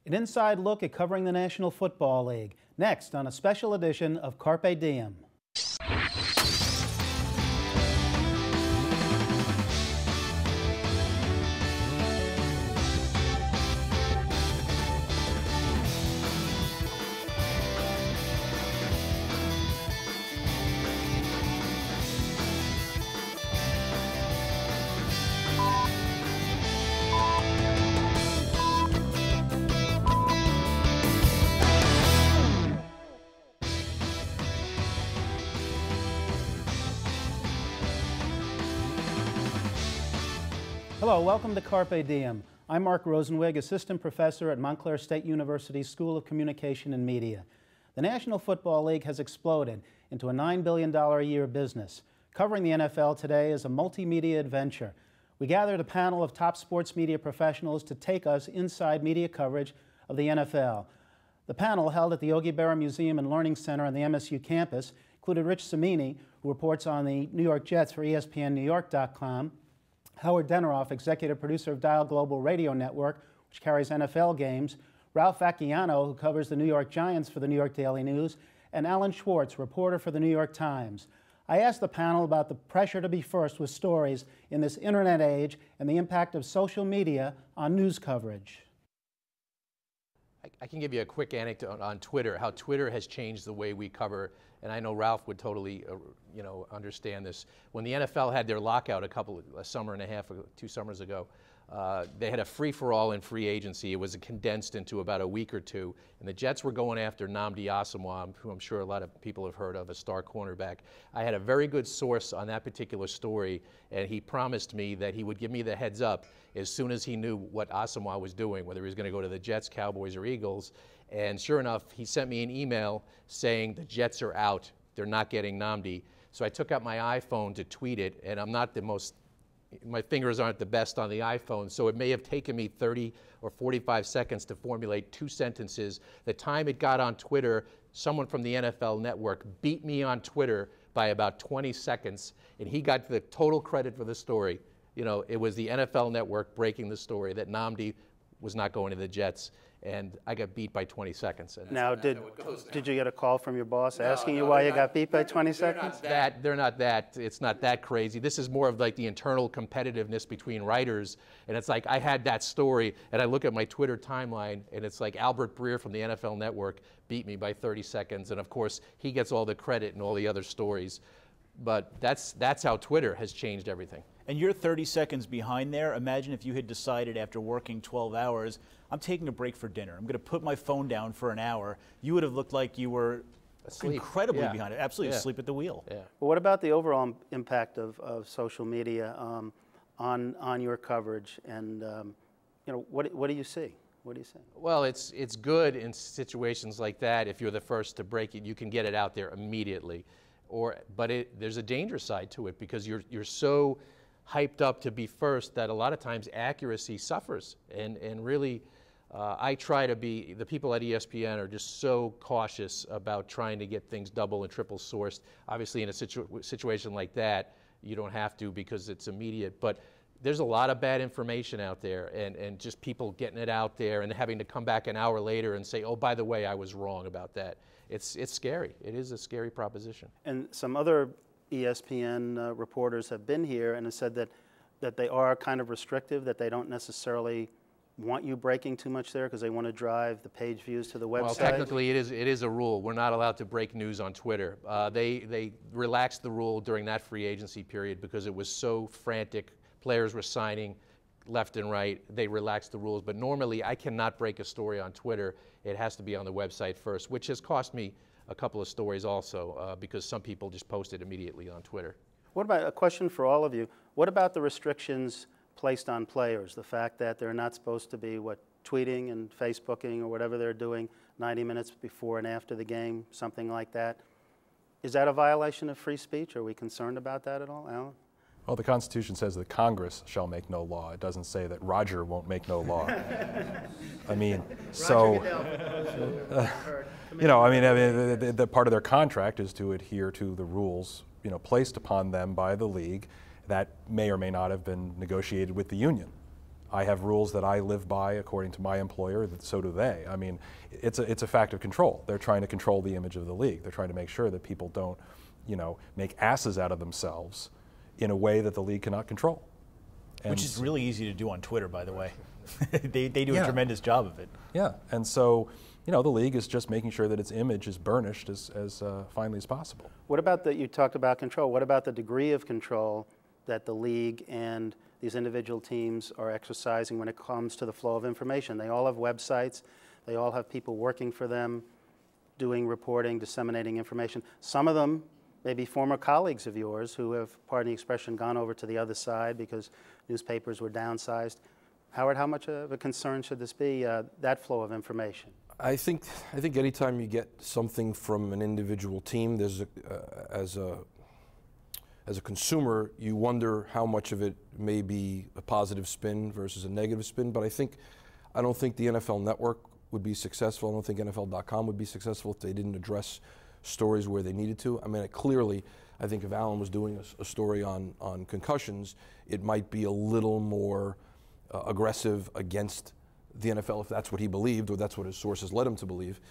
An inside look at covering the National Football League, next on a special edition of Carpe Diem. Hello, welcome to Carpe Diem. I'm Mark Rosenwig, Assistant Professor at Montclair State University's School of Communication and Media. The National Football League has exploded into a $9 billion a year business. Covering the NFL today is a multimedia adventure. We gathered a panel of top sports media professionals to take us inside media coverage of the NFL. The panel, held at the Yogi Berra Museum and Learning Center on the MSU campus, included Rich Cimini, who reports on the New York Jets for ESPNNewYork.com, Howard Deneroff, executive producer of Dial Global Radio Network, which carries NFL games, Ralph Vacchiano, who covers the New York Giants for the New York Daily News, and Alan Schwartz, reporter for the New York Times. I asked the panel about the pressure to be first with stories in this internet age and the impact of social media on news coverage. I can give you a quick anecdote on Twitter, how Twitter has changed the way we cover, and I know Ralph would totally, understand this. When the NFL had their lockout a summer and a half, 2 summers ago, they had a free-for-all in free agency. It was condensed into about a week or two, and the Jets were going after Nnamdi Asomugha, who I'm sure a lot of people have heard of, a star cornerback. I had a very good source on that particular story, and he promised me that he would give me the heads up as soon as he knew what Asomugha was doing, whether he was going to go to the Jets, Cowboys, or Eagles. And sure enough, he sent me an email saying the Jets are out. They're not getting Nnamdi. So I took out my iPhone to tweet it, and I'm not the most, my fingers aren't the best on the iPhone, so it may have taken me 30 or 45 seconds to formulate 2 sentences. The time it got on Twitter, someone from the NFL Network beat me on Twitter by about 20 seconds, and he got the total credit for the story. It was the NFL Network breaking the story that Nnamdi was not going to the Jets, and I got beat by 20 seconds. Now, did you get a call from your boss asking you why you got beat by 20 seconds? It's not that crazy. This is more of like the internal competitiveness between writers, and it's like I had that story, and I look at my Twitter timeline, and it's like Albert Breer from the NFL Network beat me by 30 seconds, and of course, he gets all the credit and all the other stories. But that's how Twitter has changed everything. And you're 30 seconds behind there. Imagine if you had decided after working 12 hours, I'm taking a break for dinner. I'm going to put my phone down for an hour. You would have looked like you were asleep. Incredibly behind it. Absolutely asleep at the wheel. Yeah. Well, what about the overall impact of social media on your coverage? And what do you see? What do you see? Well, it's good in situations like that. If you're the first to break it, you can get it out there immediately. But there's a danger side to it because you're so hyped up to be first that a lot of times accuracy suffers. And really, I try to be, the people at ESPN are just so cautious about trying to get things double and triple sourced. Obviously, in a situation like that, you don't have to because it's immediate. But there's a lot of bad information out there and just people getting it out there and having to come back an hour later and say, oh, by the way, I was wrong about that. It's scary. It is a scary proposition. And some other ESPN reporters have been here and have said that they are kind of restrictive, that they don't necessarily want you breaking too much there because they want to drive the page views to the website. Well, technically it is a rule. We're not allowed to break news on Twitter. They relaxed the rule during that free agency period because it was so frantic. Players were signing left and right. They relaxed the rules. But normally I cannot break a story on Twitter. It has to be on the website first, which has cost me a couple of stories also because some people just post it immediately on Twitter. What about, a question for all of you, what about the restrictions placed on players? The fact that they're not supposed to be, tweeting and Facebooking or whatever they're doing 90 minutes before and after the game, something like that. Is that a violation of free speech? Are we concerned about that at all, Alan? Well, the Constitution says that Congress shall make no law. It doesn't say that Roger won't make no law. I mean, so, the part of their contract is to adhere to the rules, placed upon them by the league that may or may not have been negotiated with the union. I have rules that I live by according to my employer, so do they. I mean, it's a fact of control. They're trying to control the image of the league. They're trying to make sure that people don't, make asses out of themselves in a way that the league cannot control. And which is really easy to do on Twitter, by the way. they do a tremendous job of it. Yeah, and so, the league is just making sure that its image is burnished as finely as possible. What about you talked about control. What about the degree of control that the league and these individual teams are exercising when it comes to the flow of information? They all have websites. They all have people working for them, doing reporting, disseminating information. Some of them may be former colleagues of yours who have, pardon the expression, gone over to the other side because newspapers were downsized. Howard, how much of a concern should this be, that flow of information? I think anytime you get something from an individual team, there's as a consumer, you wonder how much of it may be a positive spin versus a negative spin. But I don't think the NFL Network would be successful. I don't think NFL.com would be successful if they didn't address stories where they needed to. I mean, I think if Alan was doing a story on concussions, it might be a little more aggressive against the NFL if that's what he believed or that's what his sources led him to believe,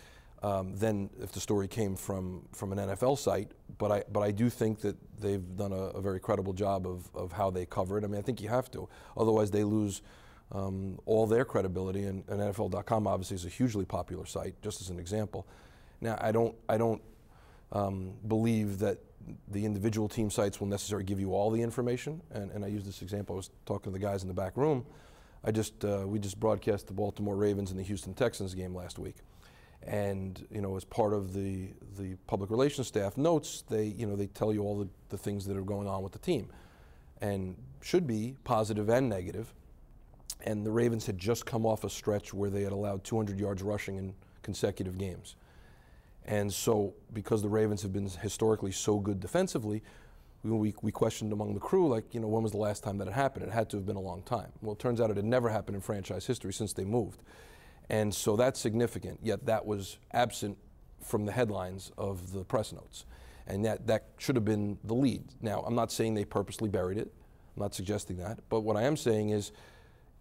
than if the story came from an NFL site. But I do think that they've done a very credible job of how they cover it. I mean, I think you have to, otherwise they lose all their credibility. And NFL.com obviously is a hugely popular site, just as an example. Now, I don't believe that the individual team sites will necessarily give you all the information. And I use this example. I was talking to the guys in the back room. We just broadcast the Baltimore Ravens and the Houston Texans game last week. And, as part of the public relations staff notes, they tell you all the things that are going on with the team. And should be positive and negative. And the Ravens had just come off a stretch where they had allowed 200 yards rushing in consecutive games. And so, because the Ravens have been historically so good defensively, we questioned among the crew, when was the last time that it happened? It had to have been a long time. Well, it turns out it had never happened in franchise history since they moved. And so that's significant, yet that was absent from the headlines of the press notes. And that should have been the lead. Now, I'm not saying they purposely buried it. I'm not suggesting that. But what I am saying is,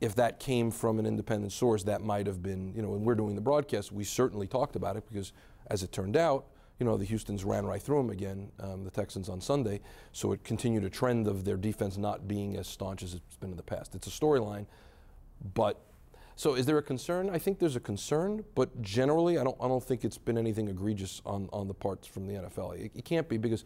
if that came from an independent source, that might have been, when we're doing the broadcast, we certainly talked about it because, as it turned out, the Houstons ran right through them again, the Texans on Sunday. So it continued a trend of their defense not being as staunch as it's been in the past. It's a storyline, but so is there a concern? I think there's a concern, but generally, I don't think it's been anything egregious on the parts from the NFL. It can't be because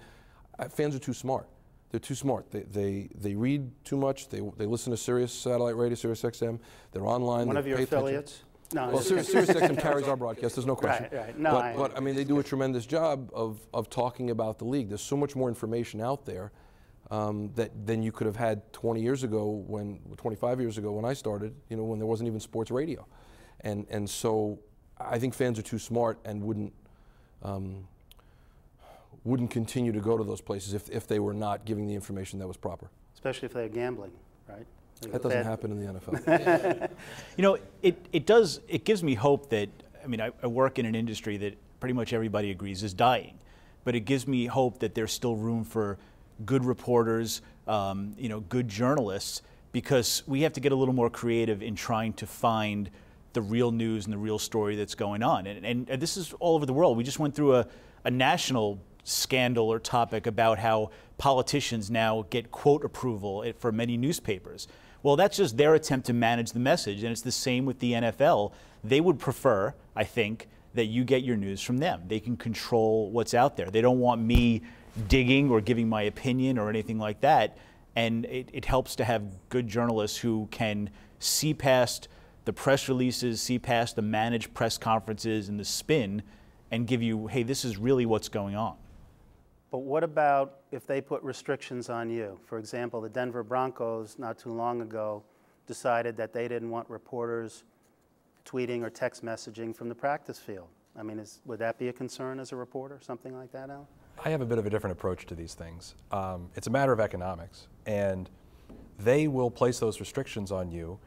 fans are too smart. They're too smart. They read too much. They listen to Sirius satellite radio, Sirius XM. They're online. One of your affiliates? No. Well, Sirius XM carries our broadcast. There's no question. Right. No, but I mean, they do a tremendous job of talking about the league. There's so much more information out there than you could have had 25 years ago when I started. When there wasn't even sports radio, and so I think fans are too smart and wouldn't continue to go to those places if they were not giving the information that was proper. Especially if they're gambling, right? That doesn't happen in the NFL. It gives me hope that, I work in an industry that pretty much everybody agrees is dying, but it gives me hope that there's still room for good reporters, good journalists, because we have to get a little more creative in trying to find the real news and the real story that's going on. And this is all over the world. We just went through a national scandal or topic about how politicians now get quote approval for many newspapers. Well, that's just their attempt to manage the message, and it's the same with the NFL. They would prefer, I think, that you get your news from them. They can control what's out there. They don't want me digging or giving my opinion or anything like that, and it helps to have good journalists who can see past the press releases, see past the managed press conferences and the spin, and give you, hey, this is really what's going on. But what about if they put restrictions on you? For example, the Denver Broncos not too long ago decided that they didn't want reporters tweeting or text messaging from the practice field. Would that be a concern as a reporter, something like that, Al? I have a bit of a different approach to these things. It's a matter of economics, and they will place those restrictions on you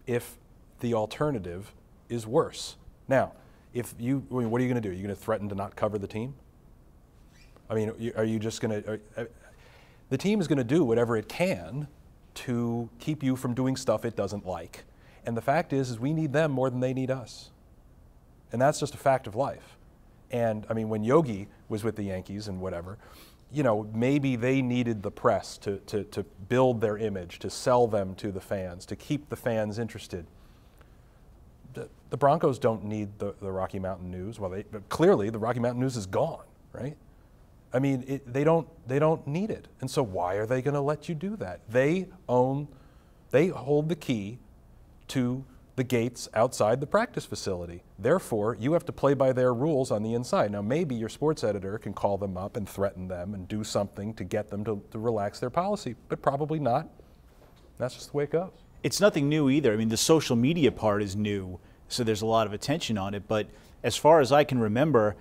if the alternative is worse. Now, what are you going to do? Are you going to threaten to not cover the team? Are you just going to? The team is going to do whatever it can to keep you from doing stuff it doesn't like. And the fact is we need them more than they need us. And that's just a fact of life. And I mean, when Yogi was with the Yankees and whatever, you know, maybe they needed the press to build their image, to sell them to the fans, to keep the fans interested. The Broncos don't need the Rocky Mountain News. Well, clearly the Rocky Mountain News is gone, right? I mean, they don't need it. And so why are they going to let you do that? They hold the key to the gates outside the practice facility. Therefore, you have to play by their rules on the inside. Now, maybe your sports editor can call them up and threaten them and do something to get them to relax their policy, but probably not. That's just the way it goes. It's nothing new either. I mean, the social media part is new, so there's a lot of attention on it. But as far as I can remember,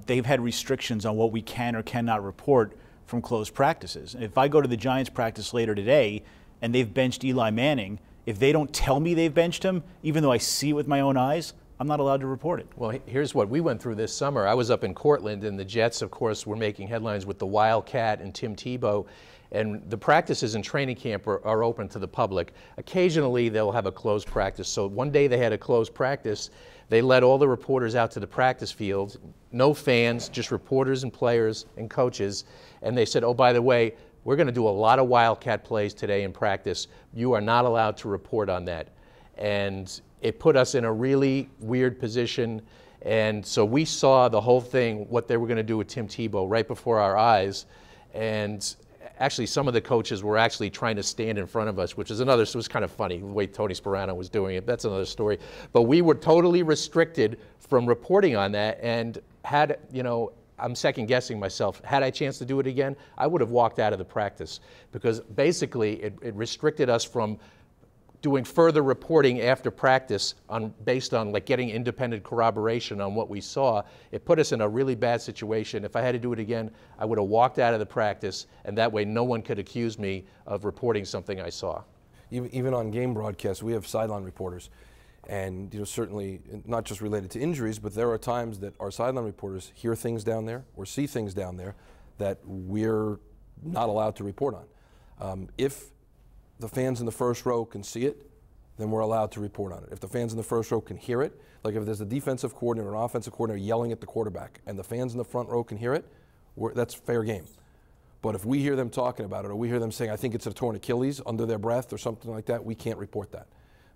they've had restrictions on what we can or cannot report from closed practices. If I go to the Giants practice later today and they've benched Eli Manning, if they don't tell me they've benched him, even though I see it with my own eyes, I'm not allowed to report it. Well, here's what we went through this summer. I was up in Cortland, and the Jets, of course, were making headlines with the Wildcat and Tim Tebow. And the practices in training camp are open to the public. Occasionally, they'll have a closed practice. So one day they had a closed practice. They let all the reporters out to the practice field, no fans, just reporters and players and coaches. And they said, oh, by the way, we're going to do a lot of Wildcat plays today in practice. You are not allowed to report on that. And it put us in a really weird position. And so we saw the whole thing, what they were going to do with Tim Tebow right before our eyes. And actually, some of the coaches were actually trying to stand in front of us, which is another, it was kind of funny, the way Tony Sperano was doing it. That's another story. But we were totally restricted from reporting on that. And had, you know, I'm second guessing myself. Had I a chance to do it again, I would have walked out of the practice, because basically it restricted us from doing further reporting after practice based on like getting independent corroboration on what we saw. It put us in a really bad situation. If I had to do it again, I would have walked out of the practice, and that way no one could accuse me of reporting something I saw. Even on game broadcasts, we have sideline reporters. And you know, certainly not just related to injuries, but there are times that our sideline reporters hear things down there or see things down there that we're not allowed to report on. If the fans in the first row can see it, then we're allowed to report on it. If the fans in the first row can hear it, like if there's a defensive coordinator or an offensive coordinator yelling at the quarterback and the fans in the front row can hear it, that's fair game. But if we hear them talking about it, or we hear them saying, I think it's a torn Achilles, under their breath or something like that, we can't report that,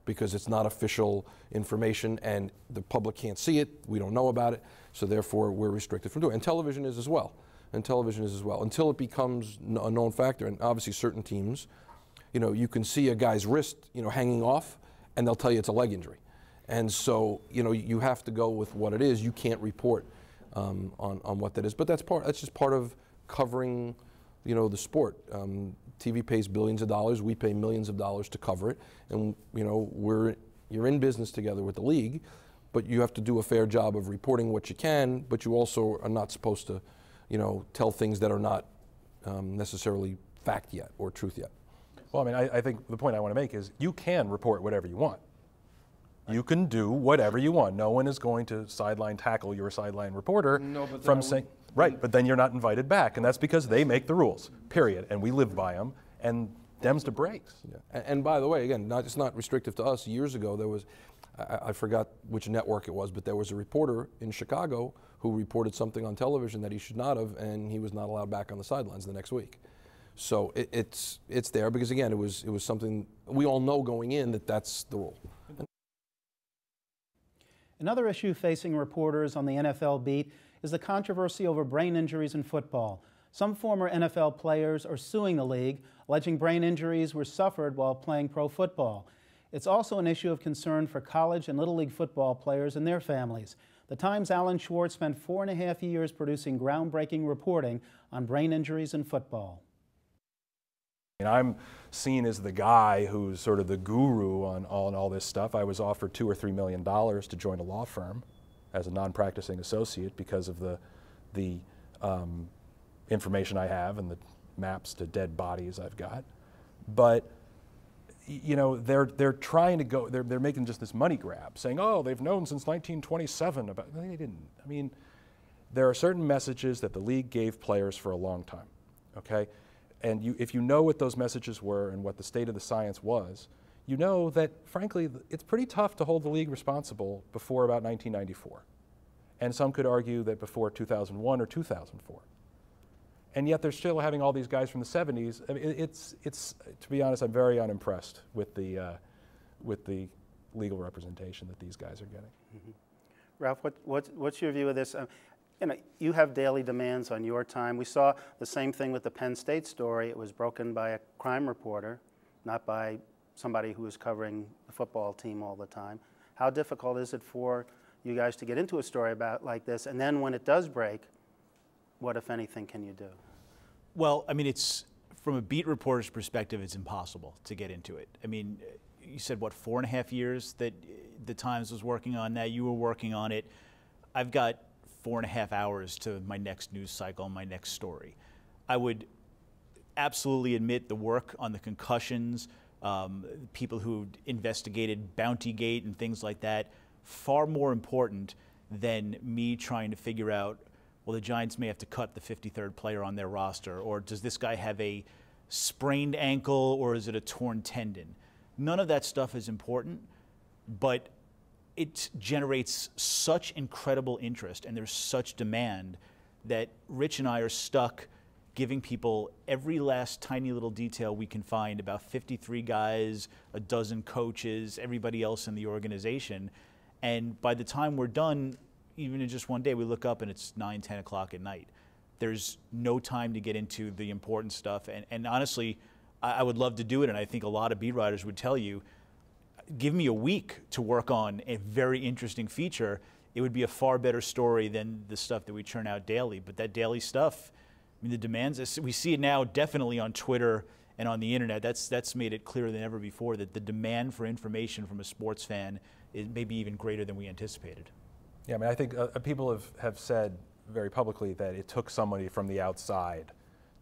because it's not official information and the public can't see it, we don't know about it, so therefore we're restricted from doing it. And television is as well. Until it becomes a known factor. And obviously certain teams, you know, you can see a guy's wrist, you know, hanging off, and they'll tell you it's a leg injury. And so, you know, you have to go with what it is. You can't report on what that is. But that's just part of covering, you know, the sport. TV pays billions of dollars. We pay millions of dollars to cover it. And, you know, you're in business together with the league, but you have to do a fair job of reporting what you can, but you also are not supposed to, you know, tell things that are not necessarily fact yet or truth yet. Well, I mean, I think the point I want to make is you can report whatever you want. You can do whatever you want. No one is going to sideline tackle your sideline reporter from saying, right, but then you're not invited back. And that's because they make the rules, period. And we live by them, and them's to breaks. Yeah. And by the way, again, it's not restrictive to us. Years ago, there was, I forgot which network it was, but there was a reporter in Chicago who reported something on television that he should not have, and he was not allowed back on the sidelines the next week. So it's there because, again, it was something we all know going in that that's the rule. Another issue facing reporters on the NFL beat is the controversy over brain injuries in football. Some former NFL players are suing the league, alleging brain injuries were suffered while playing pro football. It's also an issue of concern for college and Little League football players and their families. The Times' Alan Schwartz spent 4.5 years producing groundbreaking reporting on brain injuries in football. And I'm seen as the guy who's sort of the guru on all this stuff. I was offered $2 or $3 million to join a law firm as a non-practicing associate because of the information I have and the maps to dead bodies I've got. But you know, they're trying to go. They're making just this money grab, saying, "Oh, they've known since 1927 about." They didn't. I mean, there are certain messages that the league gave players for a long time. Okay. and if you know what those messages were and what the state of the science was, you know that, frankly, it's pretty tough to hold the league responsible before about 1994. And some could argue that before 2001 or 2004. And yet they're still having all these guys from the 70s. I mean, it's to be honest, I'm very unimpressed with the legal representation that these guys are getting. Mm-hmm. Ralph, what's your view of this? You know, you have daily demands on your time. We saw the same thing with the Penn State story. It was broken by a crime reporter, not by somebody who was covering the football team all the time. How difficult is it for you guys to get into a story like this? And then when it does break, what, if anything, can you do? Well, I mean, it's, from a beat reporter's perspective, it's impossible to get into it. I mean, you said, what, 4.5 years that the Times was working on that, you were working on it. I've got 4.5 hours to my next news cycle, my next story. I would absolutely admit the work on the concussions, people who investigated Bountygate and things like that, far more important than me trying to figure out, well, the Giants may have to cut the 53rd player on their roster, or does this guy have a sprained ankle, or is it a torn tendon? None of that stuff is important, but it generates such incredible interest and there's such demand that Rich and I are stuck giving people every last tiny little detail we can find about 53 guys, a dozen coaches, everybody else in the organization. And by the time we're done, even in just one day, we look up and it's 9, 10 o'clock at night. There's no time to get into the important stuff. And honestly, I would love to do it, and I think a lot of beat writers would tell you, give me a week to work on a very interesting feature. It would be a far better story than the stuff that we churn out daily. But that daily stuff, I mean, the demands, we see it now definitely on Twitter and on the internet. That's made it clearer than ever before that the demand for information from a sports fan is maybe even greater than we anticipated. Yeah, I mean, I think people have said very publicly that it took somebody from the outside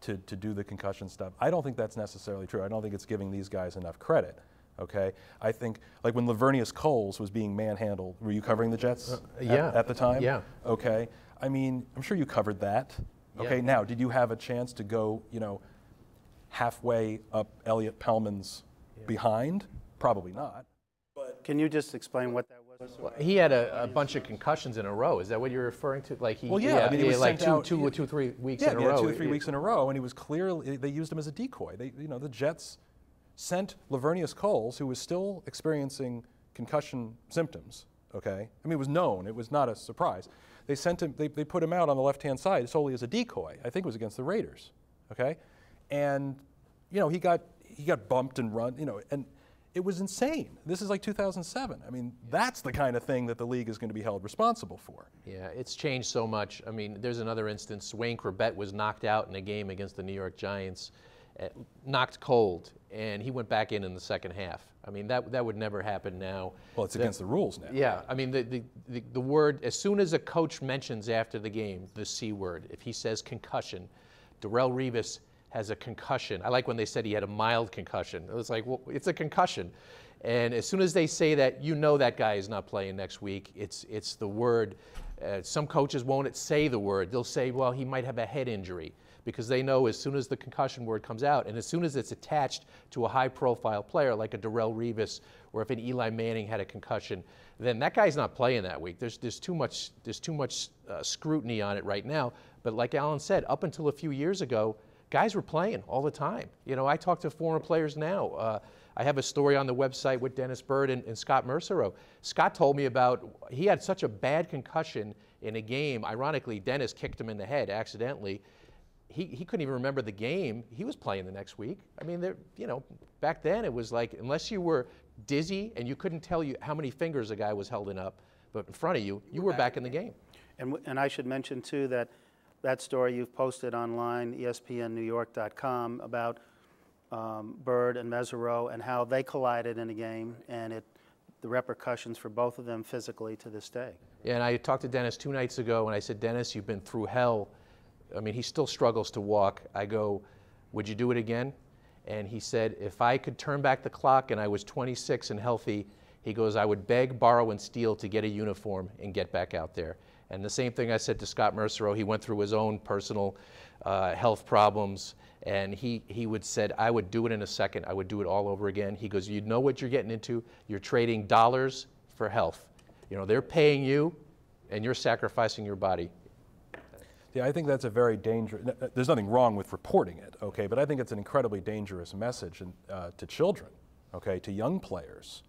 to do the concussion stuff. I don't think that's necessarily true. I don't think it's giving these guys enough credit. Okay, I think like when Lavernius Coles was being manhandled, were you covering the Jets at the time? Yeah. Okay, I mean, I'm sure you covered that. Okay, yeah. Now, did you have a chance to go, you know, halfway up Elliot Pellman's behind? Probably not. But can you just explain what that was? Well, he had a bunch of concussions in a row. Is that what you're referring to? Like I mean, he was like sent out, 2 or 3 weeks yeah, in a row. 2 or 3 weeks in a row, and he was clearly, they used him as a decoy. The Jets sent Lavernius Coles, who was still experiencing concussion symptoms, okay? I mean, it was known. It was not a surprise. They sent him, they put him out on the left-hand side solely as a decoy. I think it was against the Raiders, okay? And, you know, he got bumped and run, you know, and it was insane. This is like 2007. I mean, that's the kind of thing that the league is going to be held responsible for. Yeah, it's changed so much. I mean, there's another instance. Wayne Corbett was knocked out in a game against the New York Giants, knocked cold, and he went back in the second half. I mean, that would never happen now. Well, it's against the rules now. Yeah, I mean, the word, as soon as a coach mentions after the game the C word, if he says concussion, Darrelle Revis has a concussion. I like when they said he had a mild concussion. It was like, well, it's a concussion. And as soon as they say that, you know that guy is not playing next week. It's the word. Some coaches won't say the word. They'll say, well, he might have a head injury, because they know as soon as the concussion word comes out, and as soon as it's attached to a high-profile player like a Darrelle Revis, or if an Eli Manning had a concussion, then that guy's not playing that week. There's too much scrutiny on it right now. But like Alan said, up until a few years ago, guys were playing all the time. You know, I talk to former players now. I have a story on the website with Dennis Byrd and Scott Mercereau. Scott told me about, he had such a bad concussion in a game. Ironically, Dennis kicked him in the head accidentally. He couldn't even remember the game. He was playing the next week. I mean, you know, back then it was like, unless you were dizzy and you couldn't tell you how many fingers a guy was holding up, but in front of you, you were back in the game. And I should mention too that story you've posted online, ESPNNewYork.com, about Byrd and Mesereau and how they collided in a game, and the repercussions for both of them physically to this day. Yeah, and I talked to Dennis 2 nights ago, and I said, Dennis, you've been through hell. I mean, he still struggles to walk. I go, would you do it again? And he said, if I could turn back the clock and I was 26 and healthy, He goes, I would beg, borrow, and steal to get a uniform and get back out there. And the same thing I said to Scott Mercereau. He went through his own personal health problems, and he would said, I would do it in a second. I would do it all over again. He goes, you know what you're getting into? You're trading dollars for health. You know, they're paying you, and you're sacrificing your body. Yeah, I think that's a very dangerous, there's nothing wrong with reporting it, okay, but I think it's an incredibly dangerous message to children, okay, to young players.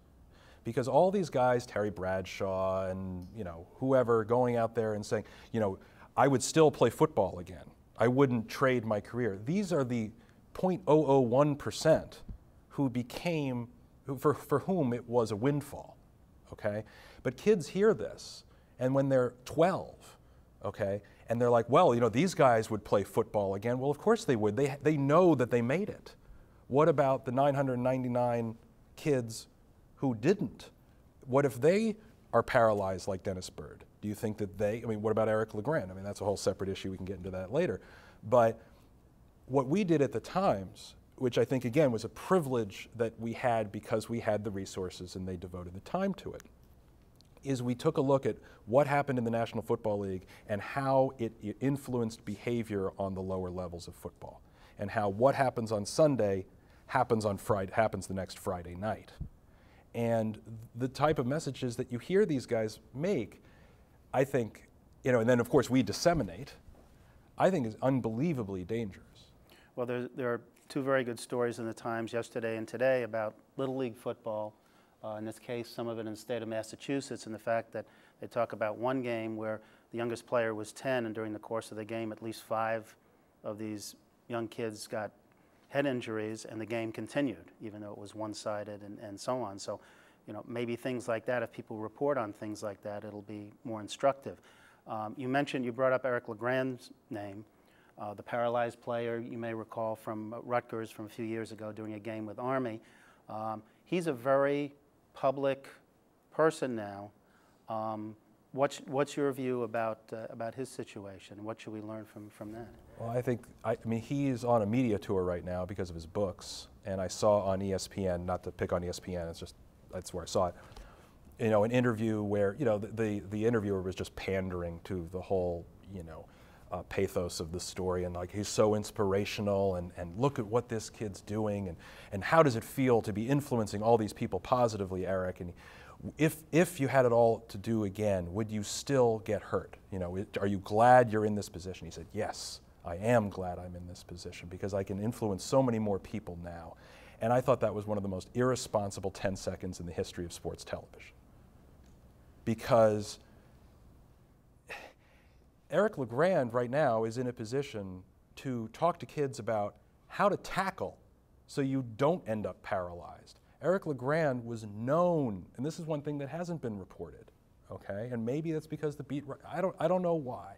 Because all these guys, Terry Bradshaw and, you know, whoever, going out there and saying, you know, I would still play football again. I wouldn't trade my career. These are the 0.001% who became, for whom it was a windfall, okay? But kids hear this, and when they're 12, okay, and they're like, well, you know, these guys would play football again. Well, of course they would. They know that they made it. What about the 999 kids who didn't? What if they are paralyzed like Dennis Byrd? Do you think that I mean, what about Eric LeGrand? I mean, that's a whole separate issue. We can get into that later. But what we did at the Times, which I think, again, was a privilege that we had because we had the resources and they devoted the time to it, is we took a look at what happened in the National Football League and how it influenced behavior on the lower levels of football, and how what happens on Sunday happens the next Friday night. And the type of messages that you hear these guys make, I think, you know, and then of course we disseminate, I think is unbelievably dangerous. Well, there are two very good stories in the Times yesterday and today about Little League football. In this case, some of it in the state of Massachusetts, and the fact that they talk about one game where the youngest player was 10, and during the course of the game, at least 5 of these young kids got head injuries, and the game continued, even though it was one-sided and so on. So, you know, maybe things like that, if people report on things like that, it'll be more instructive. You brought up Eric LeGrand's name, the paralyzed player, you may recall from Rutgers from a few years ago during a game with Army. He's a very public person now. What's your view about his situation? What should we learn from that? Well, I mean, he's on a media tour right now because of his books, and I saw on ESPN, not to pick on ESPN, that's where I saw it, you know, an interview where, you know, the interviewer was just pandering to the whole, you know, pathos of the story, and like, he's so inspirational, and look at what this kid's doing, and how does it feel to be influencing all these people positively, Eric? And if you had it all to do again, would you still get hurt? You know, are you glad you're in this position? He said, yes, I am glad I'm in this position because I can influence so many more people now. And I thought that was one of the most irresponsible 10 seconds in the history of sports television. Because Eric LeGrand right now is in a position to talk to kids about how to tackle so you don't end up paralyzed. Eric LeGrand was known, and this is one thing that hasn't been reported, okay? And maybe that's because I don't know why,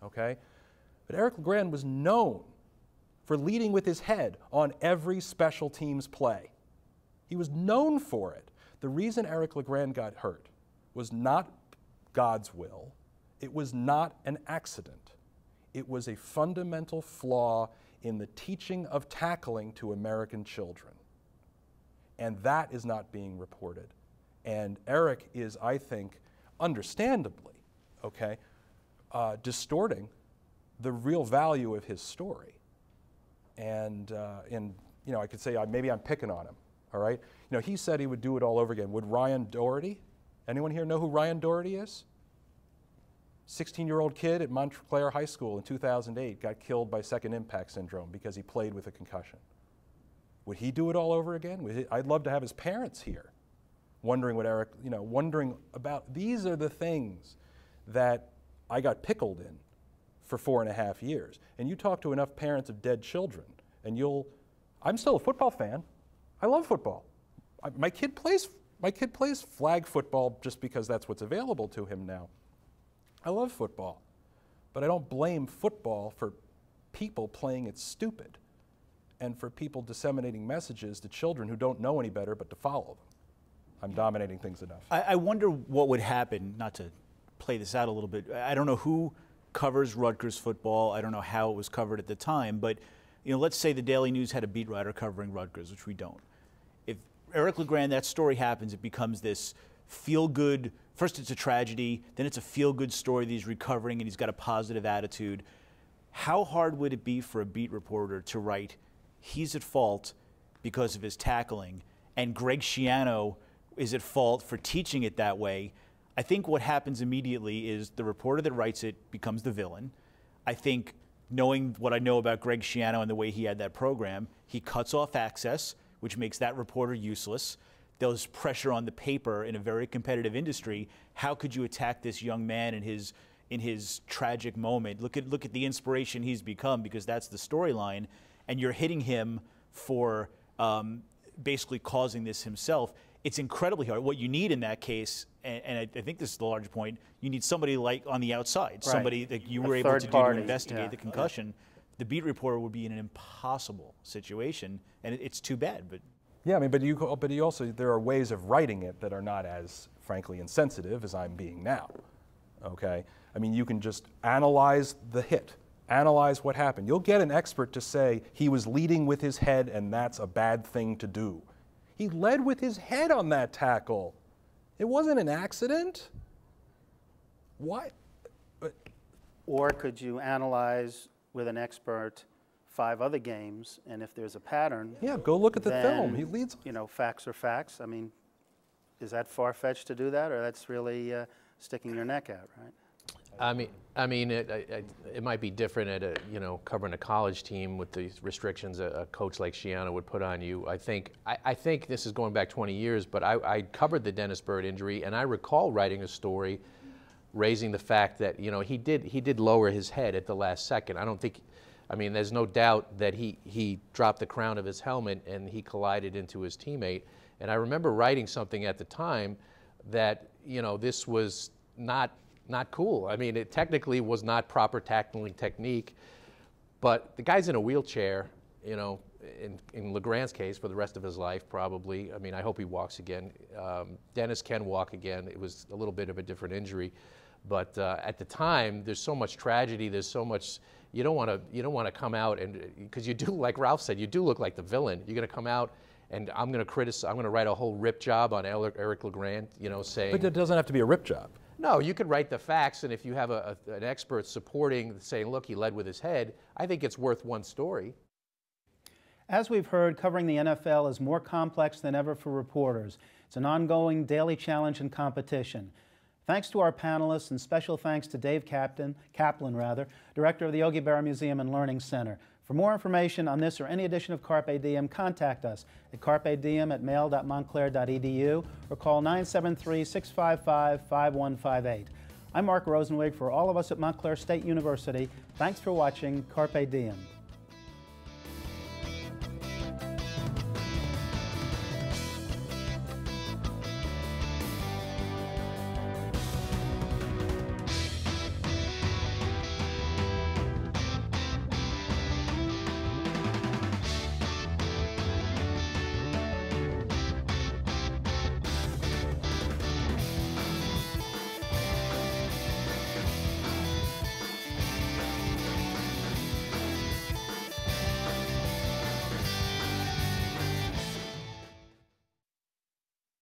okay? But Eric LeGrand was known for leading with his head on every special teams play. He was known for it. The reason Eric LeGrand got hurt was not God's will. It was not an accident. It was a fundamental flaw in the teaching of tackling to American children. And that is not being reported. And Eric is, I think, understandably, okay, distorting the real value of his story. And you know, I could say maybe I'm picking on him, all right? You know, he said he would do it all over again. Would Ryan Doherty? Anyone here know who Ryan Doherty is? 16-year-old kid at Montclair High School in 2008 got killed by second impact syndrome because he played with a concussion. Would he do it all over again? I'd love to have his parents here, wondering what Eric, you know, wondering about. These are the things that I got pickled in for 4.5 years. And you talk to enough parents of dead children, and I'm still a football fan. I love football. My kid plays flag football just because that's what's available to him now. I love football, but I don't blame football for people playing it stupid and for people disseminating messages to children who don't know any better but to follow them. I'm dominating things enough. I wonder what would happen, not to play this out a little bit. I don't know who covers Rutgers football. I don't know how it was covered at the time, but you know, let's say the Daily News had a beat writer covering Rutgers, which we don't. Eric LeGrand, that story happens, it becomes this feel-good, first it's a tragedy, then it's a feel-good story that he's recovering and he's got a positive attitude. How hard would it be for a beat reporter to write, he's at fault because of his tackling, and Greg Schiano is at fault for teaching it that way? I think what happens immediately is the reporter that writes it becomes the villain. I think, knowing what I know about Greg Schiano and the way he had that program, he cuts off access, which makes that reporter useless. There's pressure on the paper in a very competitive industry. How could you attack this young man in his tragic moment? Look at the inspiration he's become, because that's the storyline, and you're hitting him for basically causing this himself. It's incredibly hard. What you need in that case, and I think this is the larger point, you need somebody like on the outside, right, somebody that you were able to do to investigate the concussion. The beat reporter would be in an impossible situation, and it's too bad. But yeah, I mean, but you also, there are ways of writing it that are not as, frankly, insensitive as I'm being now. Okay, I mean, you can just analyze the hit, analyze what happened. You'll get an expert to say he was leading with his head, and that's a bad thing to do. He led with his head on that tackle. It wasn't an accident. Why? Or could you analyze with an expert 5 other games, and if there's a pattern, yeah, go look at the then, film. He leads. You know, facts are facts. I mean, is that far-fetched to do that, or that's really sticking your neck out, right? I mean, it might be different at covering a college team with the restrictions a coach like Schiano would put on you. I think this is going back 20 years, but I covered the Dennis Byrd injury, and I recall writing a story raising the fact that he did lower his head at the last second. I mean, there's no doubt that he dropped the crown of his helmet and he collided into his teammate. And I remember writing something at the time that this was not cool. I mean, it technically was not proper tackling technique, but the guy's in a wheelchair, in LeGrand's case for the rest of his life, probably. I mean, I hope he walks again. Dennis can walk again. It was a little bit of a different injury, but at the time, there's so much tragedy. There's so much. You don't want to come out because you do, like Ralph said, you do look like the villain. You're going to come out. And I'm going to criticize. I'm going to write a whole rip job on Eric LeGrand, saying. But it doesn't have to be a rip job. No, you could write the facts, and if you have an expert supporting, saying, look, he led with his head, I think it's worth one story. As we've heard, covering the NFL is more complex than ever for reporters. It's an ongoing daily challenge and competition. Thanks to our panelists, and special thanks to Dave Kaplan, Director of the Yogi Berra Museum and Learning Center. For more information on this or any edition of Carpe Diem, contact us at carpediem@mail.montclair.edu or call 973-655-5158. I'm Mark Rosenwig. For all of us at Montclair State University, thanks for watching Carpe Diem.